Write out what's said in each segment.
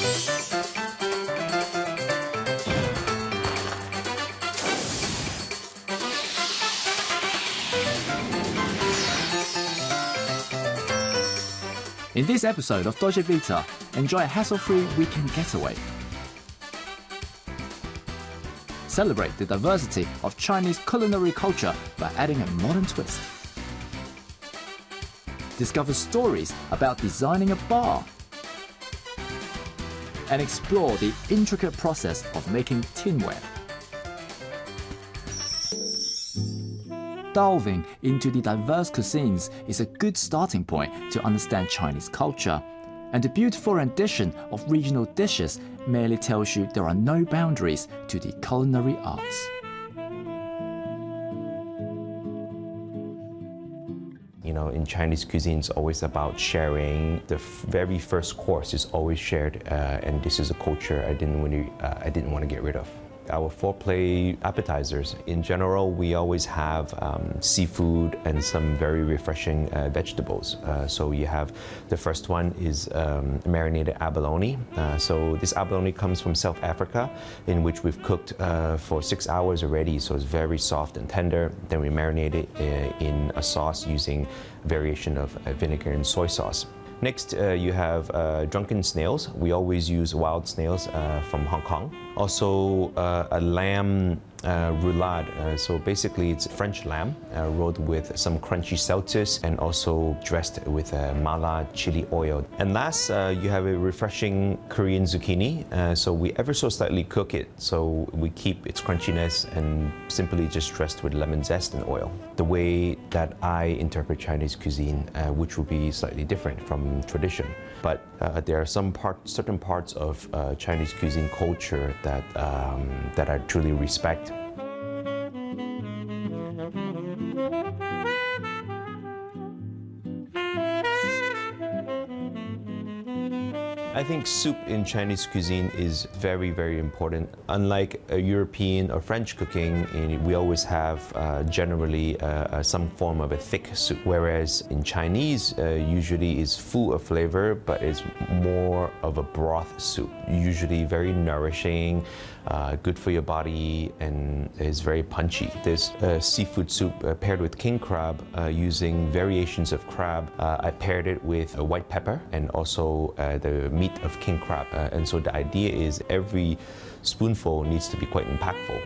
In this episode of Dolce Vita, enjoy a hassle-free weekend getaway. Celebrate the diversity of Chinese culinary culture by adding a modern twist. Discover stories about designing a bar. And explore the intricate process of making tinware. Delving into the diverse cuisines is a good starting point to understand Chinese culture, and the beautiful rendition of regional dishes merely tells you there are no boundaries to the culinary arts. You know, in Chinese cuisine, it's always about sharing. The very first course is always shared, and this is a culture I didn't want to get rid of. Our foreplay appetizers, in general, we always have seafood and some very refreshing vegetables. So you have, the first one is marinated abalone. So this abalone comes from South Africa, in which we've cooked for 6 hours already, so it's very soft and tender. Then we marinate it in a sauce using variation of vinegar and soy sauce. Next, you have drunken snails. We always use wild snails from Hong Kong. Also, a lamb roulade. So basically, it's French lamb rolled with some crunchy saltus and also dressed with mala chili oil. And last, you have a refreshing Korean zucchini. So we ever so slightly cook it, so we keep its crunchiness and simply just dressed with lemon zest and oil. The way that I interpret Chinese cuisine, which will be slightly different from tradition. But there are certain parts of Chinese cuisine culture that I truly respect. I think soup in Chinese cuisine is very, very important. Unlike European or French cooking, we always have generally some form of a thick soup, whereas in Chinese usually is full of flavor, but it's more of a broth soup, usually very nourishing, good for your body, and is very punchy. This seafood soup paired with king crab using variations of crab. I paired it with a white pepper and also the meat of king crab, and so the idea is every spoonful needs to be quite impactful.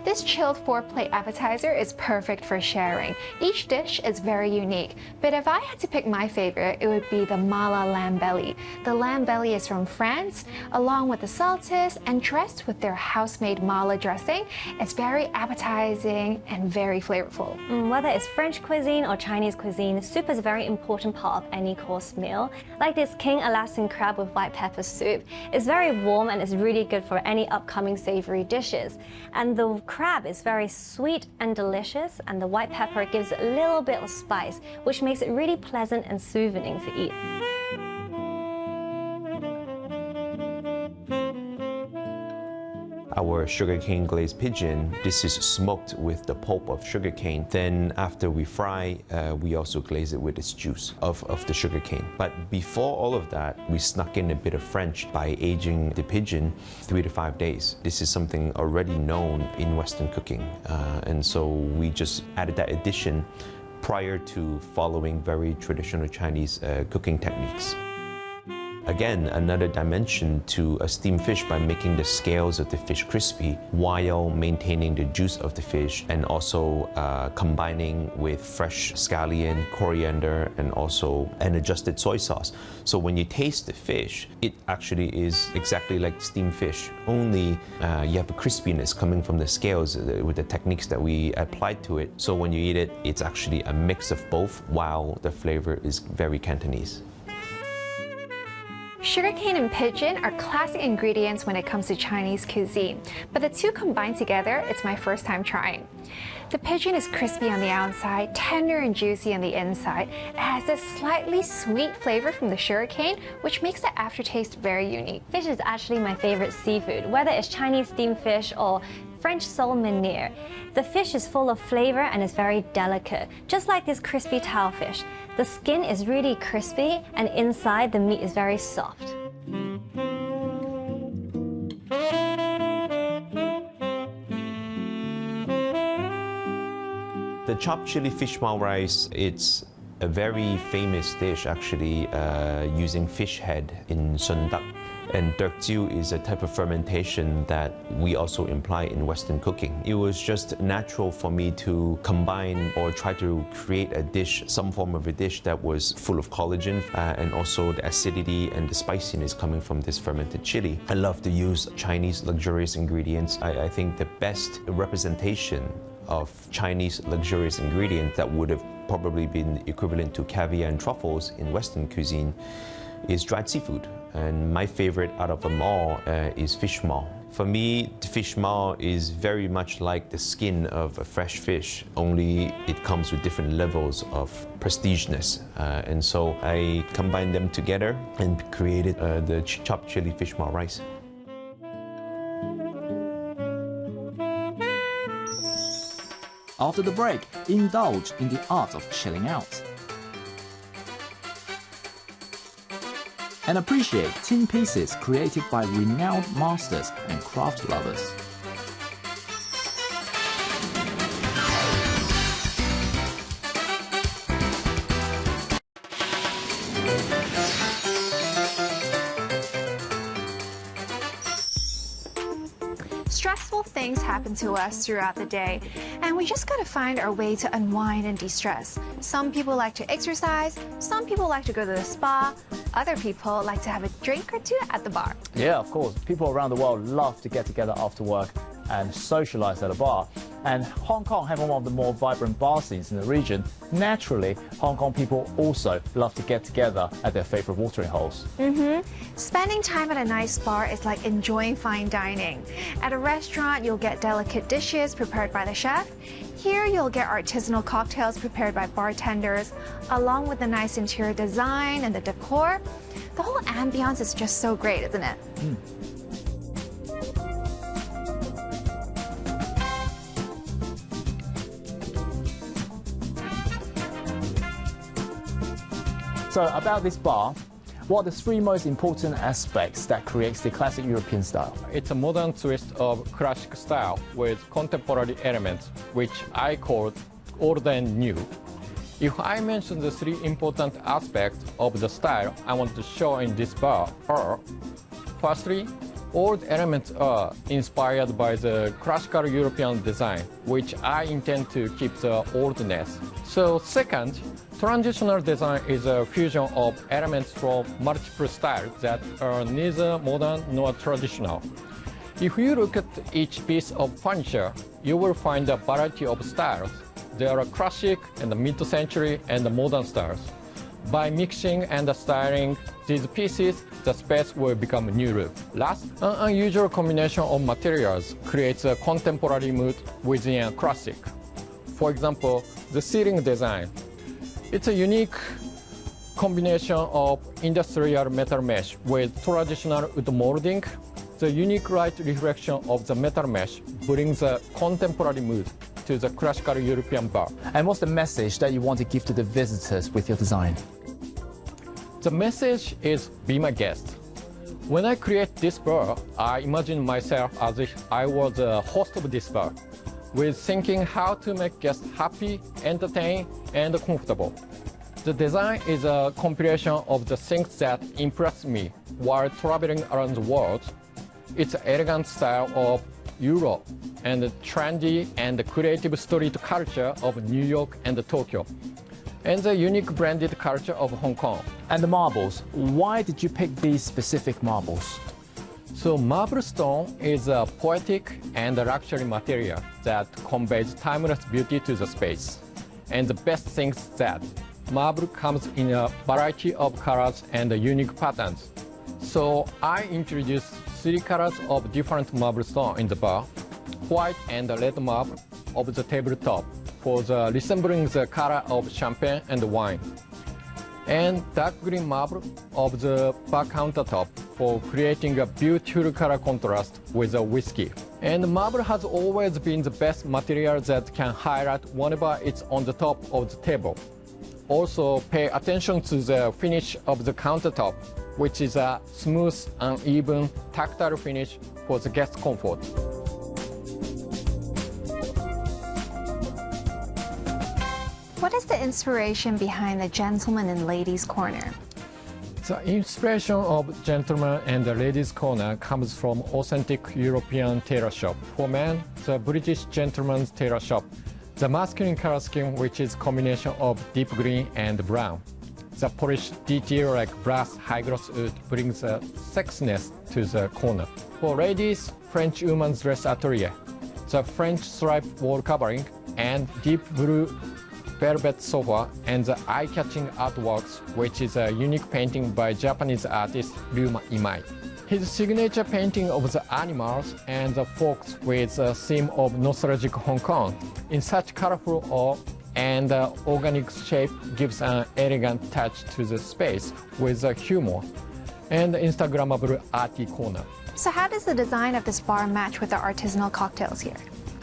This chilled 4-plate appetizer is perfect for sharing. Each dish is very unique, but if I had to pick my favorite, it would be the mala lamb belly. The lamb belly is from France, along with the saltus and dressed with their house-made mala dressing. It's very appetizing and very flavorful. Whether it's French cuisine or Chinese cuisine, soup is a very important part of any course meal. Like this King Alaskan crab with white pepper soup. It's very warm and it's really good for any upcoming savory dishes. And the crab is very sweet and delicious, and the white pepper gives it a little bit of spice, which makes it really pleasant and soothing to eat. Our sugarcane glazed pigeon, this is smoked with the pulp of sugarcane. Then after we fry, we also glaze it with its juice of the sugarcane. But before all of that, we snuck in a bit of French by aging the pigeon 3 to 5 days. This is something already known in Western cooking. And so we just added that addition prior to following very traditional Chinese cooking techniques. Again, another dimension to a steamed fish by making the scales of the fish crispy while maintaining the juice of the fish, and also combining with fresh scallion, coriander, and also an adjusted soy sauce. So when you taste the fish, it actually is exactly like steamed fish, only you have a crispiness coming from the scales with the techniques that we applied to it. So when you eat it, it's actually a mix of both while the flavor is very Cantonese. Sugarcane and pigeon are classic ingredients when it comes to Chinese cuisine, but the two combined together, it's my first time trying. The pigeon is crispy on the outside, tender and juicy on the inside. It has this slightly sweet flavor from the sugarcane, which makes the aftertaste very unique. Fish is actually my favorite seafood, whether it's Chinese steamed fish or French sole meunier. The fish is full of flavor and is very delicate, just like this crispy tile fish. The skin is really crispy and inside the meat is very soft. The chopped chili fish mao rice, it's a very famous dish actually, using fish head in sun duck. And duck jiu is a type of fermentation that we also imply in Western cooking. It was just natural for me to combine or try to create a dish, some form of a dish that was full of collagen and also the acidity and the spiciness coming from this fermented chili. I love to use Chinese luxurious ingredients. I think the best representation of Chinese luxurious ingredients that would have probably been equivalent to caviar and truffles in Western cuisine is dried seafood. And my favorite out of them all is fish maw. For me, the fish maw is very much like the skin of a fresh fish, only it comes with different levels of prestigeness. And so I combined them together and created the chopped chili fish maw rice. After the break, indulge in the art of chilling out. And appreciate tin pieces created by renowned masters and craft lovers. Stressful things happen to us throughout the day, and we just gotta find our way to unwind and de-stress. Some people like to exercise, some people like to go to the spa, other people like to have a drink or two at the bar. Yeah, of course. People around the world love to get together after work and socialize at a bar. And Hong Kong has one of the more vibrant bar scenes in the region. Naturally, Hong Kong people also love to get together at their favorite watering holes. Spending time at a nice bar is like enjoying fine dining. At a restaurant, you'll get delicate dishes prepared by the chef. Here, you'll get artisanal cocktails prepared by bartenders, along with the nice interior design and the decor. The whole ambiance is just so great, isn't it? So about this bar, what are the three most important aspects that creates the classic European style? It's a modern twist of classic style with contemporary elements, which I call old and new. If I mention the three important aspects of the style I want to show in this bar are, firstly, old elements are inspired by the classical European design, which I intend to keep the oldness. So second, traditional design is a fusion of elements from multiple styles that are neither modern nor traditional. If you look at each piece of furniture, you will find a variety of styles. There are classic and mid-century and modern styles. By mixing and styling these pieces, the space will become a new look. Last, an unusual combination of materials creates a contemporary mood within a classic. For example, the ceiling design. It's a unique combination of industrial metal mesh with traditional wood molding. The unique light reflection of the metal mesh brings a contemporary mood to the classical European bar. And what's the message that you want to give to the visitors with your design? The message is be my guest. When I create this bar, I imagine myself as if I was the host of this bar, with thinking how to make guests happy, entertained, and comfortable. The design is a compilation of the things that impressed me while traveling around the world. It's an elegant style of Europe and the trendy and creative street culture of New York and Tokyo, and the unique branded culture of Hong Kong. And the marbles, why did you pick these specific marbles? So marble stone is a poetic and luxury material that conveys timeless beauty to the space. And the best thing is that marble comes in a variety of colors and unique patterns. So I introduced 3 colors of different marble stone in the bar, white and red marble of the tabletop for resembling the color of champagne and wine, and dark green marble of the bar countertop for creating a beautiful color contrast with a whiskey. And marble has always been the best material that can highlight whenever it's on the top of the table. Also, pay attention to the finish of the countertop, which is a smooth, uneven, tactile finish for the guest comfort. What is the inspiration behind the gentleman and ladies' corner? The inspiration of gentleman and the ladies' corner comes from authentic European tailor shop. For men, the British gentleman's tailor shop. The masculine color scheme, which is combination of deep green and brown. The polished detail like brass high gloss wood brings a sexiness to the corner. For ladies, French woman's dress atelier. The French striped wall covering and deep blue velvet sofa and the eye-catching artworks, which is a unique painting by Japanese artist Ryuma Imai. His signature painting of the animals and the folks with a theme of nostalgic Hong Kong in such colorful and organic shape gives an elegant touch to the space with humor and Instagrammable arty corner. So how does the design of this bar match with the artisanal cocktails here?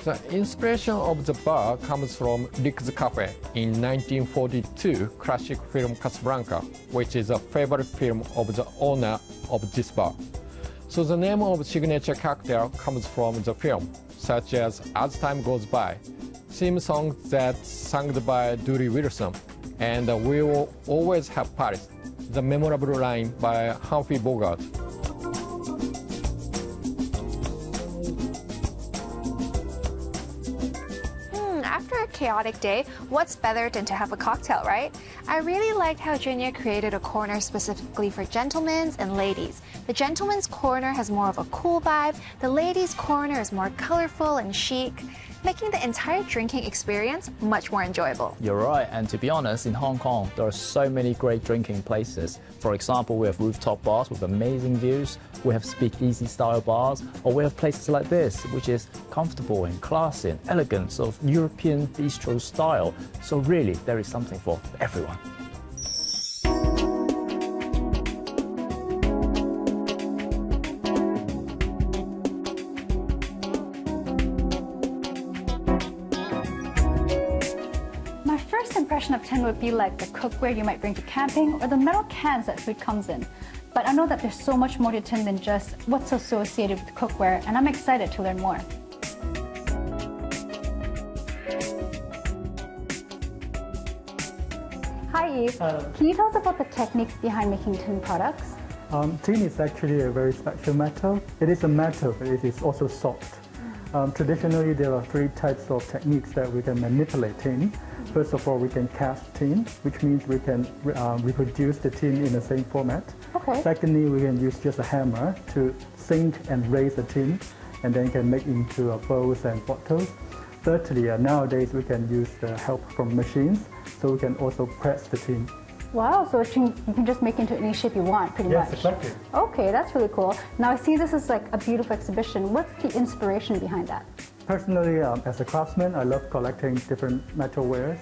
The inspiration of the bar comes from Rick's Cafe in 1942 classic film Casablanca, which is a favorite film of the owner of this bar. So the name of signature cocktail comes from the film, such as Time Goes By, theme song that's sung by Dooley Wilson, and We Will Always Have Paris, the memorable line by Humphrey Bogart. After a chaotic day, what's better than to have a cocktail, right? I really liked how Junya created a corner specifically for gentlemen's and ladies. The gentleman's corner has more of a cool vibe, the ladies' corner is more colorful and chic, making the entire drinking experience much more enjoyable. You're right, and to be honest, in Hong Kong, there are so many great drinking places. For example, we have rooftop bars with amazing views, we have speakeasy style bars, or we have places like this, which is comfortable and classy and elegant, sort of European bistro style. So really, there is something for everyone. Impression of tin would be like the cookware you might bring to camping or the metal cans that food comes in. But I know that there's so much more to tin than just what's associated with cookware, and I'm excited to learn more. Hi Eve, can you tell us about the techniques behind making tin products? Tin is actually a very special metal. It is a metal, but it is also soft. Traditionally, there are three types of techniques that we can manipulate tin. First of all, we can cast tin, which means we can reproduce the tin in the same format. Okay. Secondly, we can use just a hammer to sink and raise the tin, and then can make into bowls and bottles. Thirdly, nowadays we can use the help from machines, so we can also press the tin. Wow, so you can just make it into any shape you want, pretty much. Yes, exactly. Okay, that's really cool. Now I see this is like a beautiful exhibition. What's the inspiration behind that? Personally, as a craftsman, I love collecting different metalwares.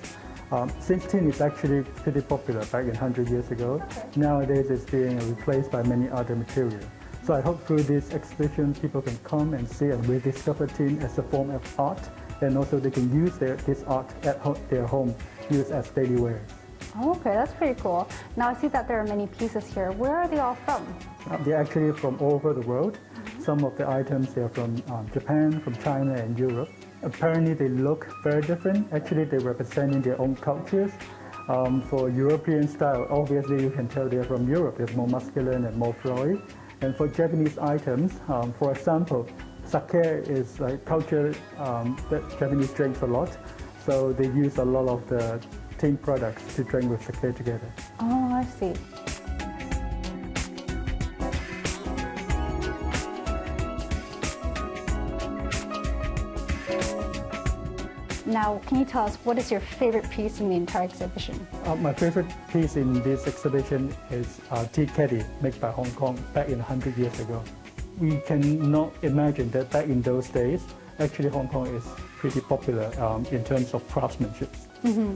Since tin is actually pretty popular back in 100 years ago, nowadays it's being replaced by many other materials. So I hope through this exhibition people can come and see and rediscover tin as a form of art, and also they can use this art at their home, use as daily wear. Okay, that's pretty cool. Now I see that there are many pieces here. Where are they all from? They're actually from all over the world. Some of the items are from Japan, from China and Europe. Apparently they look very different. Actually they're representing their own cultures. For European style, obviously you can tell they're from Europe. It's more masculine and more flowy. And for Japanese items, for example, sake is a culture that Japanese drinks a lot. So they use a lot of the tin products to drink with sake together. Oh, I see. Now, can you tell us what is your favorite piece in the entire exhibition? My favorite piece in this exhibition is tea caddy made by Hong Kong back in 100 years ago. We cannot imagine that back in those days, actually Hong Kong is pretty popular in terms of craftsmanship.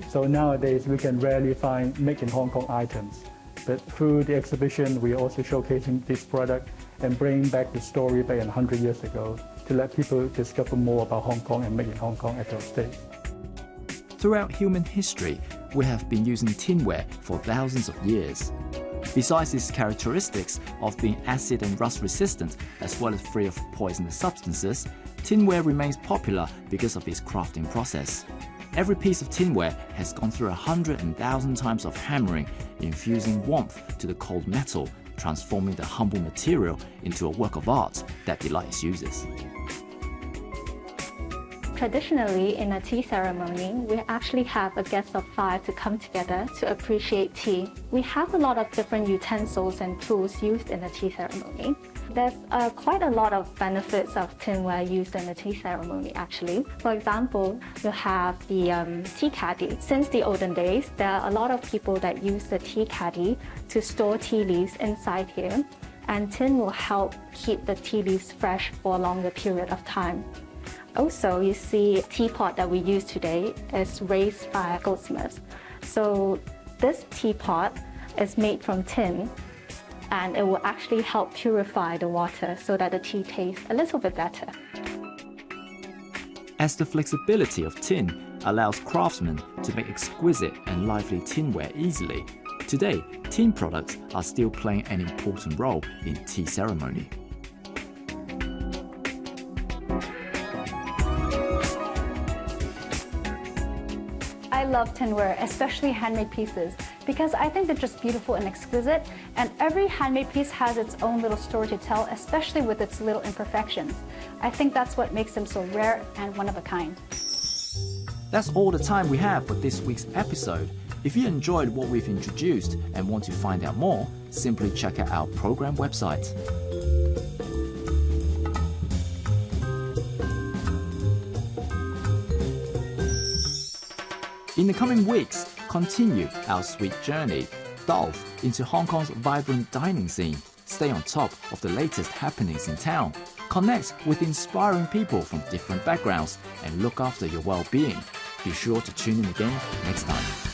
So nowadays we can rarely find made in Hong Kong items. But through the exhibition, we're also showcasing this product and bringing back the story back in 100 years ago to let people discover more about Hong Kong and Made in Hong Kong at those days. Throughout human history, we have been using tinware for thousands of years. Besides its characteristics of being acid and rust resistant, as well as free of poisonous substances, tinware remains popular because of its crafting process. Every piece of tinware has gone through 100,000 times of hammering, infusing warmth to the cold metal, transforming the humble material into a work of art that delights users. Traditionally, in a tea ceremony, we actually have a guest of 5 to come together to appreciate tea. We have a lot of different utensils and tools used in a tea ceremony. There's quite a lot of benefits of tinware used in a tea ceremony, actually. For example, you have the tea caddy. Since the olden days, there are a lot of people that use the tea caddy to store tea leaves inside here, and tin will help keep the tea leaves fresh for a longer period of time. Also, you see teapot that we use today is raised by goldsmiths. So this teapot is made from tin, and it will actually help purify the water so that the tea tastes a little bit better. As the flexibility of tin allows craftsmen to make exquisite and lively tinware easily, today tin products are still playing an important role in tea ceremony. I love tinware, especially handmade pieces, because I think they're just beautiful and exquisite, and every handmade piece has its own little story to tell, especially with its little imperfections. I think that's what makes them so rare and one of a kind. That's all the time we have for this week's episode. If you enjoyed what we've introduced and want to find out more, simply check out our program website. In the coming weeks, continue our sweet journey, delve into Hong Kong's vibrant dining scene, stay on top of the latest happenings in town, connect with inspiring people from different backgrounds, and look after your well-being. Be sure to tune in again next time.